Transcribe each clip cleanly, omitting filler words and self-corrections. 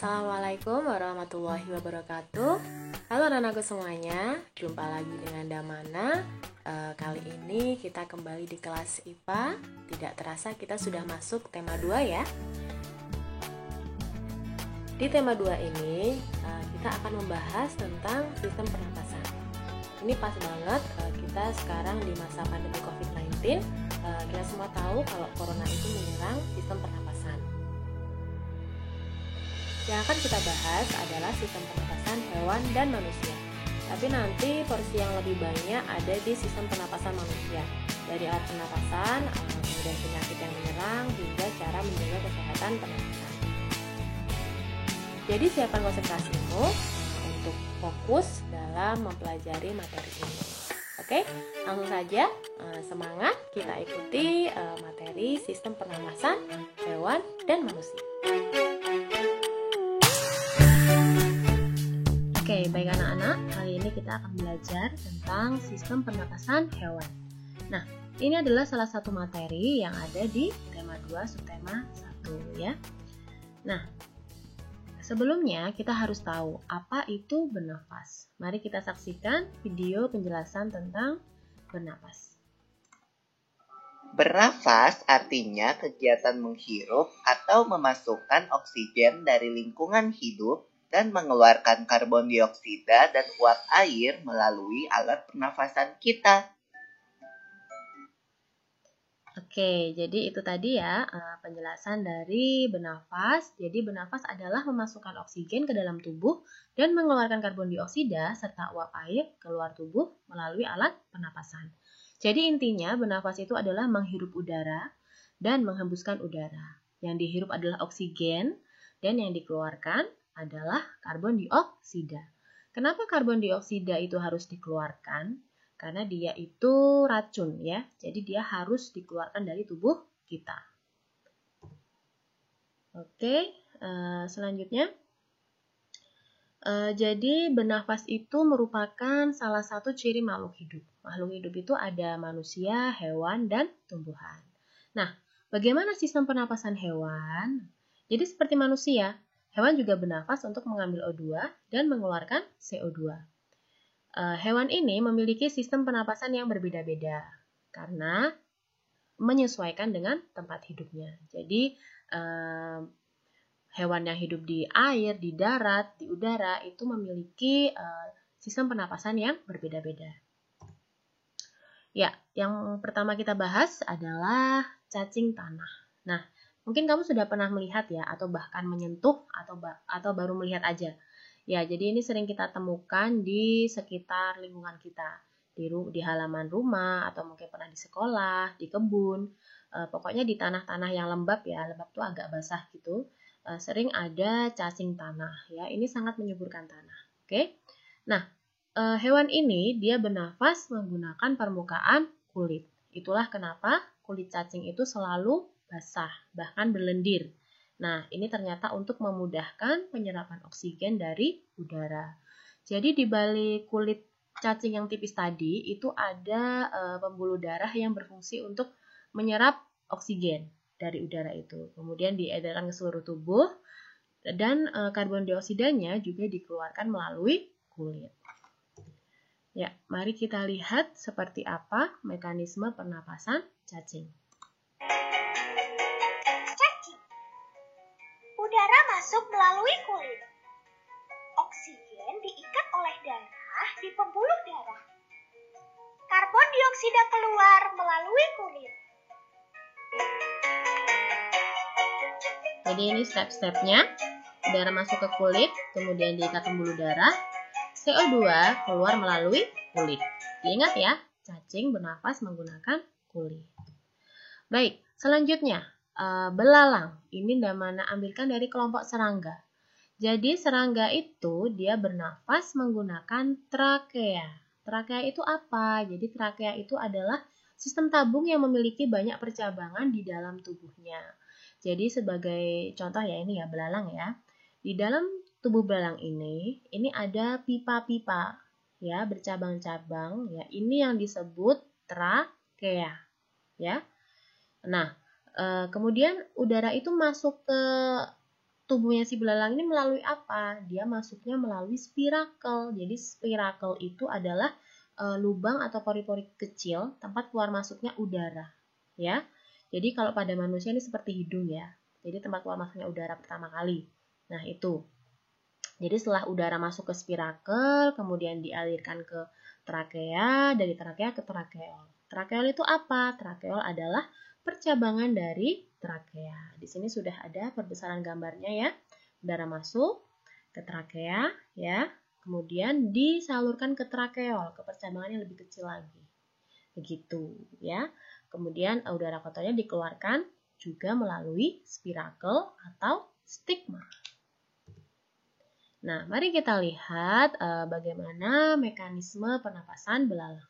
Assalamualaikum warahmatullahi wabarakatuh. Halo anak-anakku semuanya, jumpa lagi dengan Damana. Kali ini kita kembali di kelas IPA. Tidak terasa kita sudah masuk tema 2 ya. Di tema 2 ini kita akan membahas tentang sistem pernapasan. Ini pas banget kita sekarang di masa pandemi COVID-19. Kita semua tahu kalau corona itu menyerang sistem pernapasan. Yang akan kita bahas adalah sistem pernapasan hewan dan manusia. Tapi nanti porsi yang lebih banyak ada di sistem pernapasan manusia. Dari alat pernapasan, kemudian penyakit yang menyerang, hingga cara menjaga kesehatan pernapasan. Jadi siapkan konsentrasimu untuk fokus dalam mempelajari materi ini. Oke, langsung saja semangat kita ikuti materi sistem pernapasan hewan dan manusia. Oke, baik anak-anak, kali ini kita akan belajar tentang sistem pernapasan hewan. Nah, ini adalah salah satu materi yang ada di tema 2 subtema 1 ya. Nah, sebelumnya kita harus tahu apa itu bernafas. Mari kita saksikan video penjelasan tentang bernafas. Bernafas artinya kegiatan menghirup atau memasukkan oksigen dari lingkungan hidup dan mengeluarkan karbon dioksida dan uap air melalui alat pernafasan kita. Oke, jadi itu tadi ya penjelasan dari bernafas. Jadi bernafas adalah memasukkan oksigen ke dalam tubuh dan mengeluarkan karbon dioksida serta uap air keluar tubuh melalui alat pernapasan. Jadi intinya bernafas itu adalah menghirup udara dan menghembuskan udara. Yang dihirup adalah oksigen dan yang dikeluarkan adalah karbon dioksida. Kenapa karbon dioksida itu harus dikeluarkan? Karena dia itu racun ya, jadi dia harus dikeluarkan dari tubuh kita. Oke, selanjutnya. Jadi bernafas itu merupakan salah satu ciri makhluk hidup. Makhluk hidup itu ada manusia, hewan, dan tumbuhan. Nah, bagaimana sistem pernapasan hewan? Jadi seperti manusia, hewan juga bernafas untuk mengambil O2 dan mengeluarkan CO2. Hewan ini memiliki sistem pernapasan yang berbeda-beda karena menyesuaikan dengan tempat hidupnya. Jadi hewan yang hidup di air, di darat, di udara itu memiliki sistem pernapasan yang berbeda-beda. Ya, yang pertama kita bahas adalah cacing tanah. Nah, mungkin kamu sudah pernah melihat ya, atau bahkan menyentuh atau baru melihat aja. Ya, jadi ini sering kita temukan di sekitar lingkungan kita, di halaman rumah, atau mungkin pernah di sekolah, di kebun, pokoknya di tanah-tanah yang lembab ya, lembab tuh agak basah gitu, sering ada cacing tanah ya, ini sangat menyuburkan tanah. Oke, nah hewan ini dia bernafas menggunakan permukaan kulit. Itulah kenapa kulit cacing itu selalu basah, bahkan berlendir. Nah, ini ternyata untuk memudahkan penyerapan oksigen dari udara. Jadi di balik kulit cacing yang tipis tadi itu ada pembuluh darah yang berfungsi untuk menyerap oksigen dari udara itu. Kemudian diedarkan ke seluruh tubuh dan karbon dioksidanya juga dikeluarkan melalui kulit. Ya, mari kita lihat seperti apa mekanisme pernapasan cacing. Udara masuk melalui kulit. Oksigen diikat oleh darah di pembuluh darah. Karbon dioksida keluar melalui kulit. Jadi ini step-stepnya. Udara masuk ke kulit, kemudian diikat pembuluh darah. CO2 keluar melalui kulit. Diingat ya, cacing bernafas menggunakan kulit. Baik, selanjutnya. Belalang, ini Damana ambilkan dari kelompok serangga. Jadi serangga itu dia bernafas menggunakan trakea. Trakea itu apa? Jadi trakea itu adalah sistem tabung yang memiliki banyak percabangan di dalam tubuhnya. Jadi sebagai contoh ya ini ya belalang ya. Di dalam tubuh belalang ini ada pipa-pipa ya bercabang-cabang ya. Ini yang disebut trakea ya. Nah, kemudian udara itu masuk ke tubuhnya si belalang ini melalui apa? Dia masuknya melalui spirakel. Jadi spirakel itu adalah lubang atau pori-pori kecil tempat keluar masuknya udara, ya. Jadi kalau pada manusia ini seperti hidung ya. Jadi tempat keluar masuknya udara pertama kali. Nah, itu. Jadi setelah udara masuk ke spirakel, kemudian dialirkan ke trakea, dari trakea ke trakeol. Trakeol itu apa? Trakeol adalah percabangan dari trakea. Di sini sudah ada perbesaran gambarnya ya. Udara masuk ke trakea ya. Kemudian disalurkan ke trakeol, ke percabangan yang lebih kecil lagi. Begitu ya. Kemudian udara kotornya dikeluarkan juga melalui spirakel atau stigma. Nah, mari kita lihat bagaimana mekanisme pernapasan belalang.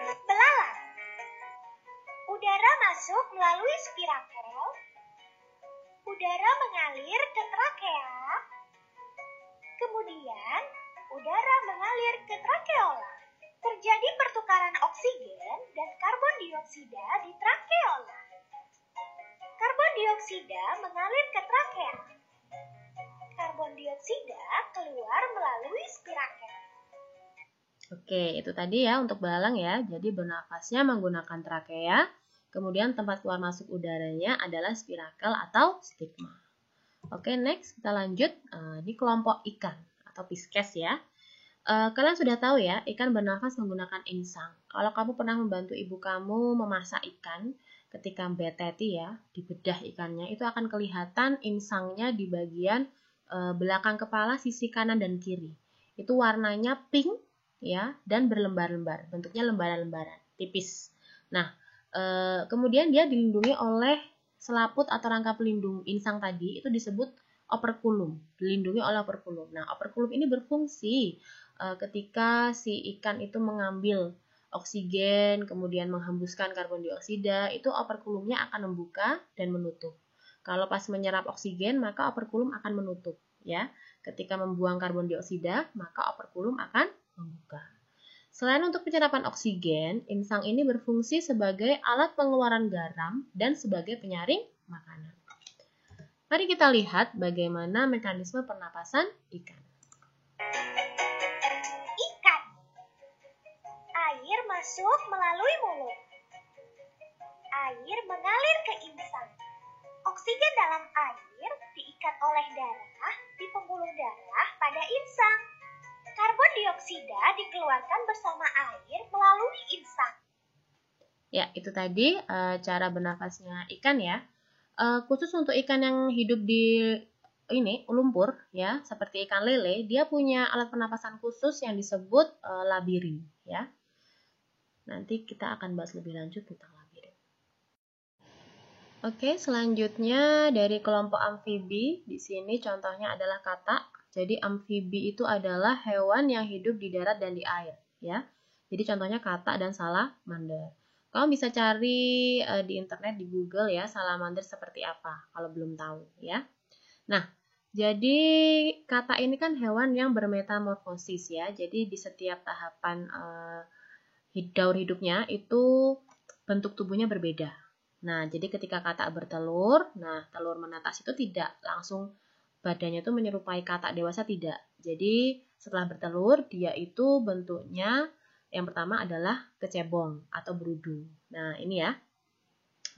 Belalang. Udara masuk melalui spirakel. Udara mengalir ke trakea. Kemudian, udara mengalir ke trakeola. Terjadi pertukaran oksigen dan karbon dioksida di trakeola. Karbon dioksida mengalir ke trakea. Karbon dioksida keluar melalui spirakel. Oke, itu tadi ya untuk belalang ya. Jadi bernafasnya menggunakan trakea, kemudian tempat keluar masuk udaranya adalah spirakel atau stigma. Oke, next kita lanjut di kelompok ikan atau Pisces ya. Kalian sudah tahu ya, ikan bernafas menggunakan insang. Kalau kamu pernah membantu ibu kamu memasak ikan, ketika beteti ya, dibedah ikannya, itu akan kelihatan insangnya di bagian belakang kepala sisi kanan dan kiri. Itu warnanya pink ya dan berlembar-lembar, bentuknya lembaran-lembaran, tipis. Nah, kemudian dia dilindungi oleh selaput atau rangka pelindung insang tadi, itu disebut operculum, dilindungi oleh operculum. Nah, operculum ini berfungsi ketika si ikan itu mengambil oksigen, kemudian menghembuskan karbon dioksida, itu operculumnya akan membuka dan menutup. Kalau pas menyerap oksigen, maka operculum akan menutup, ya. Ketika membuang karbon dioksida, maka operculum akan membuka. Selain untuk penyerapan oksigen, insang ini berfungsi sebagai alat pengeluaran garam dan sebagai penyaring makanan. Mari kita lihat bagaimana mekanisme pernapasan ikan. Ikan. Air masuk melalui mulut. Air mengalir ke insang. Oksigen dalam air diikat oleh darah di pembuluh darah pada insang. Karbon dioksida dikeluarkan bersama air melalui insang. Ya, itu tadi cara bernafasnya ikan ya. Khusus untuk ikan yang hidup di lumpur ya, seperti ikan lele, dia punya alat pernapasan khusus yang disebut labirin ya. Nanti kita akan bahas lebih lanjut tentang labirin. Oke, selanjutnya dari kelompok amfibi, di sini contohnya adalah katak. Jadi amfibi itu adalah hewan yang hidup di darat dan di air ya. Jadi contohnya katak dan salamander. Kamu bisa cari di internet, di Google ya, salamander seperti apa kalau belum tahu ya. Nah, jadi katak ini kan hewan yang bermetamorfosis ya. Jadi di setiap tahapan daur hidupnya itu bentuk tubuhnya berbeda. Nah, jadi ketika katak bertelur, nah telur menetas itu tidak langsung badannya itu menyerupai katak dewasa, tidak. Jadi setelah bertelur, dia itu bentuknya yang pertama adalah kecebong atau berudu. Nah, ini ya.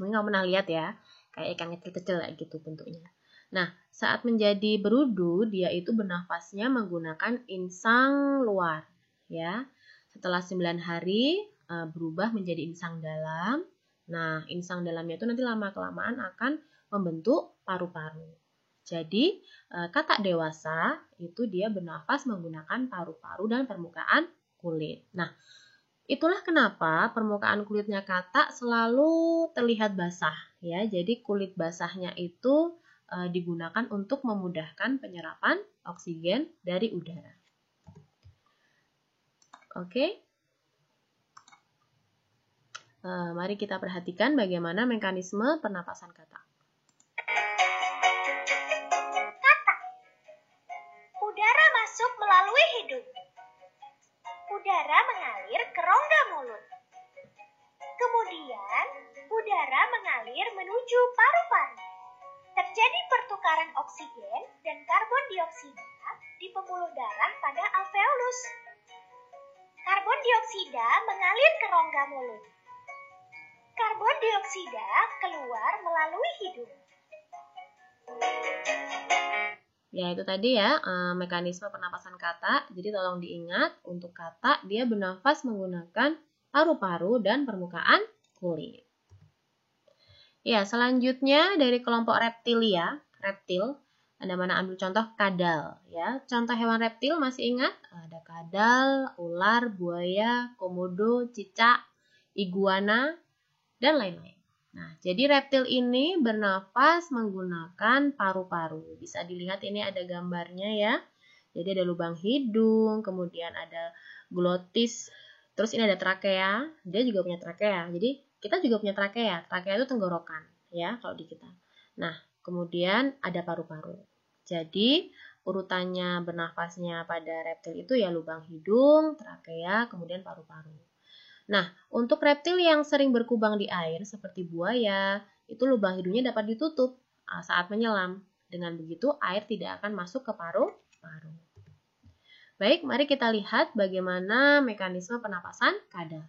Mungkin kamu pernah lihat ya, kayak ikan kecil-kecil kayak gitu bentuknya. Nah, saat menjadi berudu, dia itu bernafasnya menggunakan insang luar, ya. Setelah 9 hari berubah menjadi insang dalam. Nah, insang dalamnya itu nanti lama-kelamaan akan membentuk paru-paru. Jadi, katak dewasa itu dia bernafas menggunakan paru-paru dan permukaan kulit. Nah, itulah kenapa permukaan kulitnya katak selalu terlihat basah ya. Jadi kulit basahnya itu digunakan untuk memudahkan penyerapan oksigen dari udara. Oke. Mari kita perhatikan bagaimana mekanisme pernapasan katak. Katak. Udara masuk melalui hidung. Udara mengalir ke rongga mulut. Kemudian, udara mengalir menuju paru-paru. Terjadi pertukaran oksigen dan karbon dioksida di pembuluh darah pada alveolus. Karbon dioksida mengalir ke rongga mulut. Karbon dioksida keluar melalui hidung. Ya, itu tadi ya mekanisme pernapasan kata. Jadi tolong diingat, untuk kata dia bernafas menggunakan paru-paru dan permukaan kulit. Ya, selanjutnya dari kelompok reptilia, reptil, Anda mana ambil contoh kadal. Ya, contoh hewan reptil masih ingat? Ada kadal, ular, buaya, komodo, cicak, iguana, dan lain-lain. Nah, jadi reptil ini bernafas menggunakan paru-paru. Bisa dilihat ini ada gambarnya ya. Jadi ada lubang hidung, kemudian ada glotis, terus ini ada trakea. Dia juga punya trakea. Jadi kita juga punya trakea. Trakea itu tenggorokan ya kalau di kita. Nah, kemudian ada paru-paru. Jadi urutannya bernafasnya pada reptil itu ya lubang hidung, trakea, kemudian paru-paru. Nah, untuk reptil yang sering berkubang di air seperti buaya, itu lubang hidungnya dapat ditutup saat menyelam. Dengan begitu air tidak akan masuk ke paru-paru. Baik, mari kita lihat bagaimana mekanisme pernapasan kadal.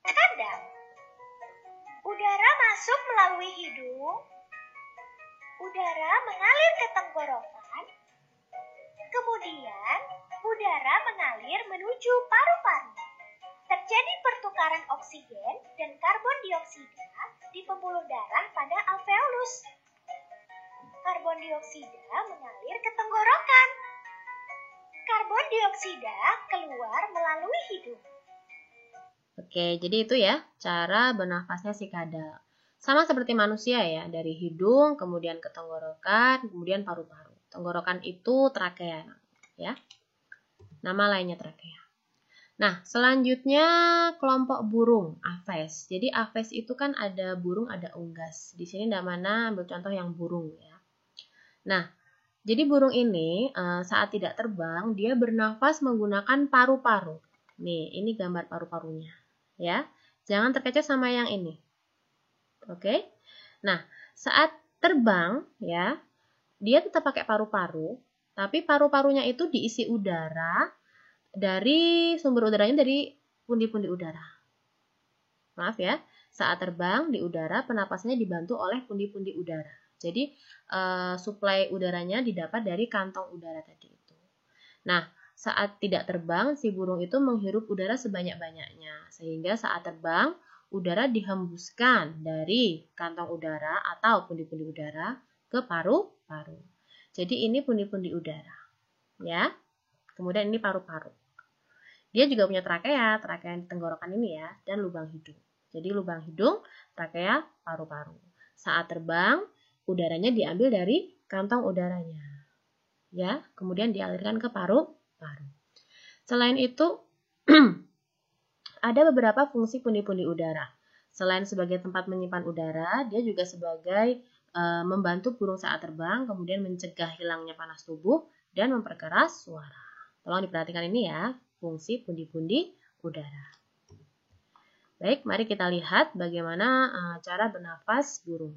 Kadal. Udara masuk melalui hidung. Udara mengalir ke tenggorokan. Kemudian, udara mengalir menuju paru-paru. Terjadi pertukaran oksigen dan karbon dioksida di pembuluh darah pada alveolus. Karbon dioksida mengalir ke tenggorokan. Karbon dioksida keluar melalui hidung. Oke, jadi itu ya cara bernafasnya si kadal. Sama seperti manusia ya, dari hidung, kemudian ke tenggorokan, kemudian paru-paru. Tenggorokan itu trakea ya. Nama lainnya trakea. Nah, selanjutnya kelompok burung, aves. Jadi aves itu kan ada burung, ada unggas. Di sini mana ambil contoh yang burung ya. Nah, jadi burung ini saat tidak terbang, dia bernafas menggunakan paru-paru. Nih, ini gambar paru-parunya. Ya, jangan terkecoh sama yang ini. Oke. Nah, saat terbang ya, dia tetap pakai paru-paru, tapi paru-parunya itu diisi udara dari sumber udaranya dari pundi-pundi udara. Maaf ya, saat terbang di udara penapasannya dibantu oleh pundi-pundi udara. Jadi suplai udaranya didapat dari kantong udara tadi itu. Nah, saat tidak terbang, si burung itu menghirup udara sebanyak-banyaknya. Sehingga saat terbang, udara dihembuskan dari kantong udara atau pundi-pundi udara ke paru-paru. Jadi ini pundi-pundi udara. Ya. Kemudian ini paru-paru. Dia juga punya trakea di tenggorokan ini ya, dan lubang hidung. Jadi lubang hidung, trakea, paru-paru. Saat terbang, udaranya diambil dari kantong udaranya. Ya, kemudian dialirkan ke paru-paru. Selain itu, ada beberapa fungsi pundi-pundi udara. Selain sebagai tempat menyimpan udara, dia juga sebagai membantu burung saat terbang, kemudian mencegah hilangnya panas tubuh dan memperkeras suara. Tolong diperhatikan ini ya, fungsi pundi-pundi udara. Baik, mari kita lihat bagaimana cara bernafas burung.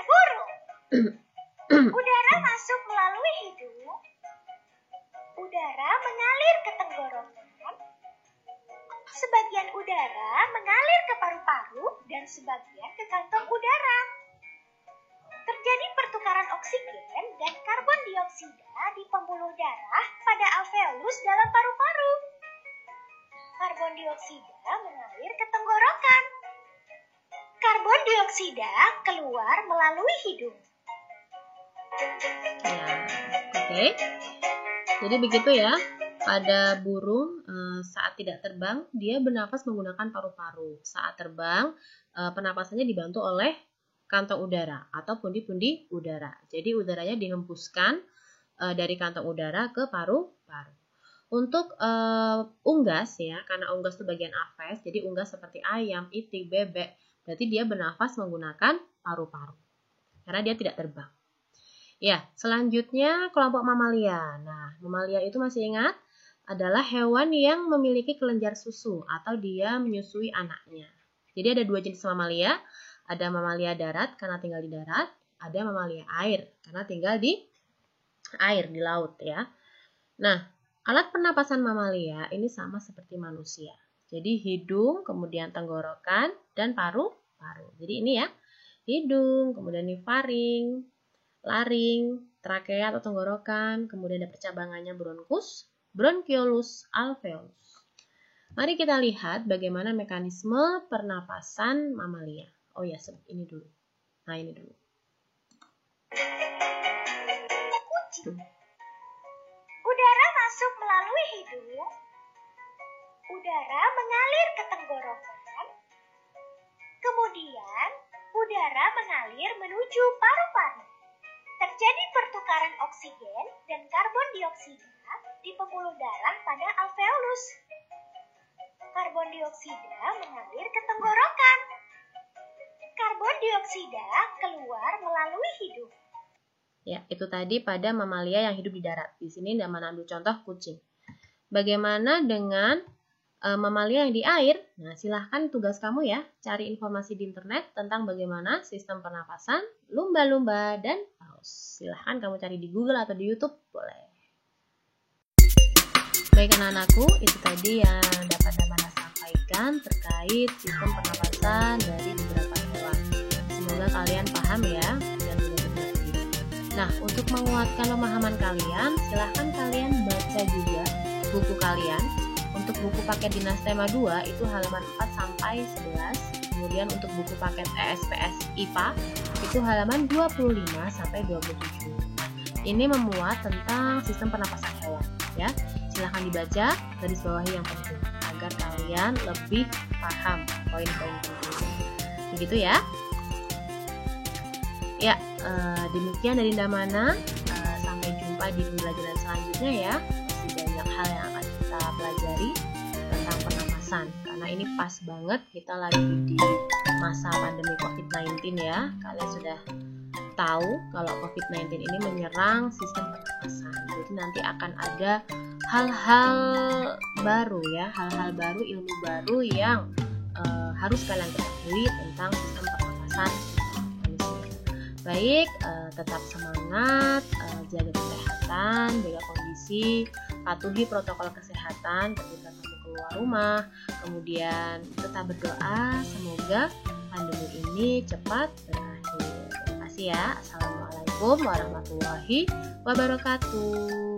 Burung. Udara masuk melalui hidung. Udara mengalir ke tenggorokan. Sebagian udara mengalir ke paru-paru dan sebagian ke kantong udara. Terjadi pertukaran oksigen dan karbon dioksida di pembuluh darah pada alveolus dalam paru-paru. Karbon dioksida mengalir ke tenggorokan. Karbon dioksida keluar melalui hidung. Oke. Jadi begitu ya. Pada burung saat tidak terbang, dia bernafas menggunakan paru-paru. Saat terbang, pernapasannya dibantu oleh kantong udara atau pundi-pundi udara. Jadi udaranya dihembuskan dari kantong udara ke paru-paru. Untuk unggas ya, karena unggas itu bagian aves, jadi unggas seperti ayam, itik, bebek, berarti dia bernafas menggunakan paru-paru. Karena dia tidak terbang. Ya, selanjutnya kelompok mamalia. Nah, mamalia itu masih ingat? Adalah hewan yang memiliki kelenjar susu atau dia menyusui anaknya. Jadi ada dua jenis mamalia. Ada mamalia darat karena tinggal di darat. ada mamalia air karena tinggal di air, di laut ya. Nah, alat pernapasan mamalia ini sama seperti manusia. Jadi hidung, kemudian tenggorokan, dan paru-paru. Jadi ini ya, hidung, kemudian ini faring, laring, trakea atau tenggorokan, kemudian ada percabangannya bronkus, bronkiolus, alveolus. Mari kita lihat bagaimana mekanisme pernapasan mamalia. Oh ya, ini dulu. Nah, ini dulu. Udara masuk melalui hidung. Udara mengalir ke tenggorokan. Kemudian, udara mengalir menuju paru-paru. Terjadi pertukaran oksigen dan karbon dioksida di pembuluh darah pada alveolus. Karbon dioksida mengalir ke tenggorokan. Karbon dioksida keluar melalui hidung. Ya, itu tadi pada mamalia yang hidup di darat. Di sini Damana ambil contoh kucing. Bagaimana dengan mamalia yang di air? Nah, silahkan tugas kamu ya, cari informasi di internet tentang bagaimana sistem pernapasan lumba-lumba dan paus. Silahkan kamu cari di Google atau di YouTube, boleh. Baik anak-anakku, itu tadi yang dapat Damana sampaikan terkait sistem pernapasan dari beberapa hewan. Semoga kalian paham ya dan mudah mengerti. Nah, untuk menguatkan pemahaman kalian, silahkan kalian baca juga buku kalian. Untuk buku paket Dinas Tema 2 itu halaman 4 sampai 11. Kemudian untuk buku paket ESPS IPA itu halaman 25 sampai 27. Ini memuat tentang sistem pernapasan hewan ya. Silahkan dibaca, garis bawahi yang penting agar kalian lebih paham poin-poin penting. Begitu ya. Ya, demikian dari Damana. Sampai jumpa di pembelajaran selanjutnya ya. Masih banyak hal yang akan kita pelajari tentang pernapasan. Karena ini pas banget kita lagi di masa pandemi COVID-19 ya. Kalian sudah tahu kalau COVID-19 ini menyerang sistem pernapasan. Jadi nanti akan ada hal-hal baru ya, hal-hal baru, ilmu baru yang harus kalian ketahui tentang sistem pernapasan manusia. Baik, tetap semangat, jaga kesehatan, jaga kondisi, patuhi protokol kesehatan ketika kamu keluar rumah, kemudian tetap berdoa semoga pandemi ini cepat berakhir. Terima kasih ya. Assalamualaikum warahmatullahi wabarakatuh.